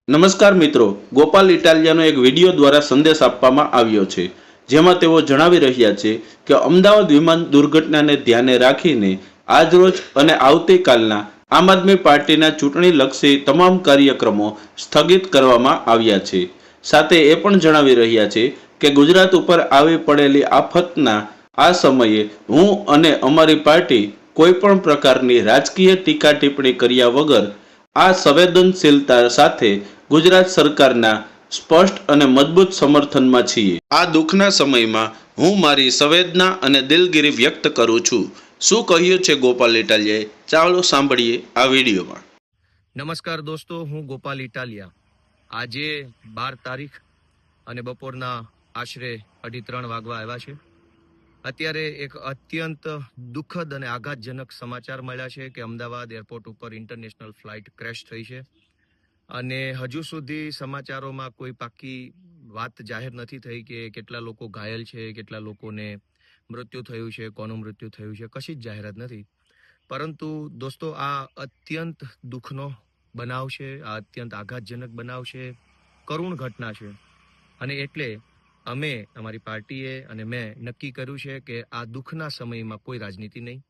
નમસ્કાર મિત્રો, ગોપાલ ઇટાલિયાનો એક વિડીયો દ્વારા સંદેશ આપવામાં આવ્યો છે, જેમાં તેઓ જણાવી રહ્યા છે કે અમદાવાદ વિમાન દુર્ઘટનાને ધ્યાને રાખીને આજરોજ અને આવતીકાલના આમ આદમી પાર્ટીના ચૂંટણીલક્ષી તમામ કાર્યક્રમો સ્થગિત કરવામાં આવ્યા છે. સાથે એ પણ જણાવી રહ્યા છે કે ગુજરાત ઉપર આવી પડેલી આફતના આ સમયે હું અને અમારી પાર્ટી કોઈ પણ પ્રકારની રાજકીય ટીકા ટિપ્પણી કર્યા વગર આ સંવેદનશીલતા સાથે ગુજરાત સરકારના સ્પષ્ટ અને મજબૂત સમર્થનમાં છીએ. આ દુઃખના સમયમાં હું મારી સંવેદના અને દિલગીરી વ્યક્ત કરું છું. શું કહ્યું છે ગોપાલ ઇટાલિયાએ? ચાલો સાંભળીએ આ વિડીયોમાં. નમસ્કાર દોસ્તો, હું ગોપાલ ઇટાલિયા. આજે 12 તારીખ અને બપોરના આશરે 2:30 વાગવા આવ્યા છે. અત્યારે એક અત્યંત દુઃખદ અને આઘાતજનક સમાચાર મળ્યા છે કે અમદાવાદ એરપોર્ટ ઉપર ઇન્ટરનેશનલ ફ્લાઇટ ક્રેશ થઈ છે અને હજુ સુધી સમાચારોમાં કોઈ પાકી વાત જાહેર નથી થઈ કે કેટલા લોકો ઘાયલ છે, કેટલા લોકોને મૃત્યુ થયું છે, કોનું મૃત્યુ થયું છે, કશી જ જાહેરાત નથી. પરંતુ દોસ્તો, આ અત્યંત દુઃખનો બનાવ છે, આ અત્યંત આઘાતજનક બનાવ છે, કરુણ ઘટના છે અને એટલે અમે અમારી પાર્ટીએ અને મેં નક્કી કર્યું છે કે આ દુઃખના સમયમાં કોઈ રાજનીતિ નહીં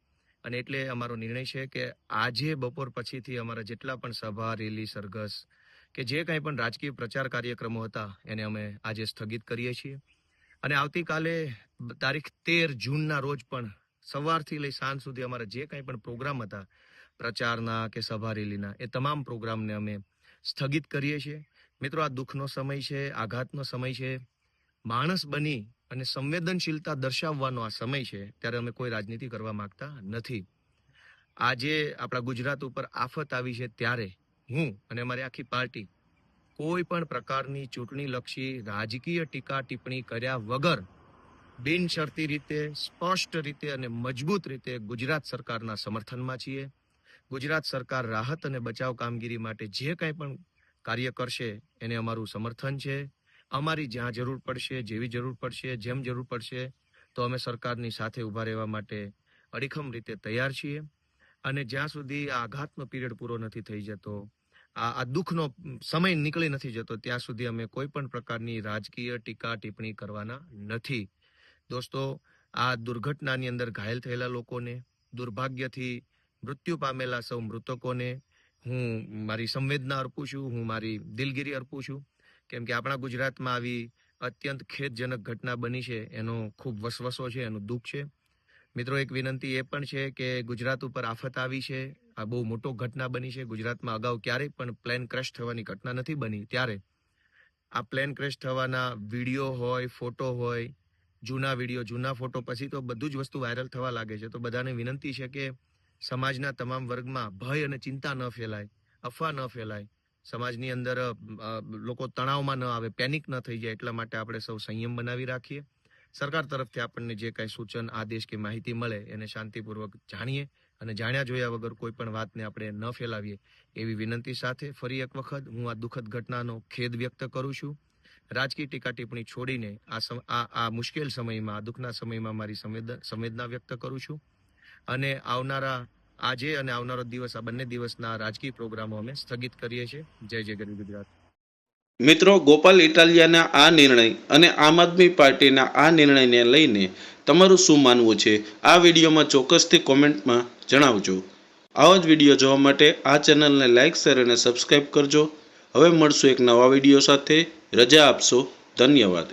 અને એટલે અમારો નિર્ણય છે કે આજે બપોર પછીથી અમારા જેટલા પણ સભા, રેલી, સરઘસ કે જે કંઈ પણ રાજકીય પ્રચાર કાર્યક્રમો હતા એને અમે આજે સ્થગિત કરીએ છીએ અને આવતીકાલે તારીખ 13 જૂનના રોજ પણ સવારથી લઈ સાંજ સુધી અમારા જે કંઈ પણ પ્રોગ્રામ હતા પ્રચારના કે સભા રેલીના, એ તમામ પ્રોગ્રામને અમે સ્થગિત કરીએ છીએ. મિત્રો, આ દુઃખનો સમય છે, આઘાતનો સમય છે. માણસ બની અને સંવેદનશીલતા દર્શાવવાનો આ સમય છે, ત્યારે અમે કોઈ રાજનીતિ કરવા માંગતા નથી. આજે આપણા ગુજરાત ઉપર આફત આવી છે ત્યારે હું અને અમારી આખી પાર્ટી કોઈ પણ પ્રકારની ચૂંટણીલક્ષી રાજકીય ટીકા ટિપ્પણી કર્યા વગર બિનશરતી રીતે, સ્પષ્ટ રીતે અને મજબૂત રીતે ગુજરાત સરકારના સમર્થનમાં છીએ. ગુજરાત સરકાર રાહત અને બચાવ કામગીરી માટે જે કંઈ પણ કાર્ય કરશે એને અમારું સમર્થન છે. અમારી જ્યાં જરૂર પડશે, જેવી જરૂર પડશે, જેમ જરૂર પડશે તો અમે સરકારની સાથે ઊભા રહેવા માટે અડીખમ રીતે તૈયાર છીએ અને જ્યાં સુધી આ આઘાતનો પીરિયડ પૂરો નથી થઈ જતો, આ દુઃખનો સમય નીકળી નથી જતો, ત્યાં સુધી અમે કોઈ પણ પ્રકારની રાજકીય ટીકા ટિપ્પણી કરવાના નથી. દોસ્તો, આ દુર્ઘટનાની અંદર ઘાયલ થયેલા લોકોને, દુર્ભાગ્યથી મૃત્યુ પામેલા સૌ મૃતકોને હું મારી સંવેદના અર્પું છું, હું મારી દિલગીરી અર્પું છું. કેમ કે આપણા ગુજરાતમાં આવી અત્યંત ખેદજનક ઘટના બની છે એનો ખૂબ વસવસો છે, એનું દુઃખ છે. મિત્રો, એક વિનંતી એ પણ છે કે ગુજરાત ઉપર આફત આવી છે, આ બહુ મોટો ઘટના બની છે. ગુજરાતમાં અગાઉ ક્યારેય પણ પ્લેન ક્રેશ થવાની ઘટના નથી બની, ત્યારે આ પ્લેન ક્રેશ થવાના વિડીયો હોય, ફોટો હોય, જૂના વિડીયો, જૂના ફોટો, પછી તો બધું જ વસ્તુ વાયરલ થવા લાગે છે. તો બધાને વિનંતી છે કે સમાજના તમામ વર્ગમાં ભય અને ચિંતા ન ફેલાય, અફવા ન ફેલાય, સમાજની અંદર લોકો તણાવમાં ન આવે, પેનિક ન થઈ જાય, એટલા માટે આપણે સૌ સંયમ બનાવી રાખીએ. સરકાર તરફથી આપણને જે કાંઈ સૂચન, આદેશ કે માહિતી મળે એને શાંતિપૂર્વક જાણીએ અને જાણ્યા જોયા વગર કોઈ પણ વાતને આપણે ન ફેલાવીએ, એવી વિનંતી સાથે ફરી એક વખત હું આ દુઃખદ ઘટનાનો ખેદ વ્યક્ત કરું છું. રાજકીય ટીકા ટિપ્પણી છોડીને આ મુશ્કેલ સમયમાં, આ દુઃખના સમયમાં મારી સંવેદના વ્યક્ત કરું છું અને આજે અને આવનારો દિવસ, આ બંને દિવસના રાજકીય પ્રોગ્રામો અમે સ્થગિત કરીએ છીએ. જય જય ગરવી ગુજરાત. મિત્રો, ગોપાલ ઇટાલિયાના આ નિર્ણય અને આમ આદમી પાર્ટીના આ નિર્ણયને લઈને તમારું શું માનવું છે? આ વિડીયોમાં ચોક્કસથી કોમેન્ટમાં જણાવજો. આવો જ વિડીયો જોવા માટે આ ચેનલને લાઇક, શેર અને સબસ્ક્રાઈબ કરજો. હવે મળશું એક નવા વિડીયો સાથે. રજા આપશો. ધન્યવાદ.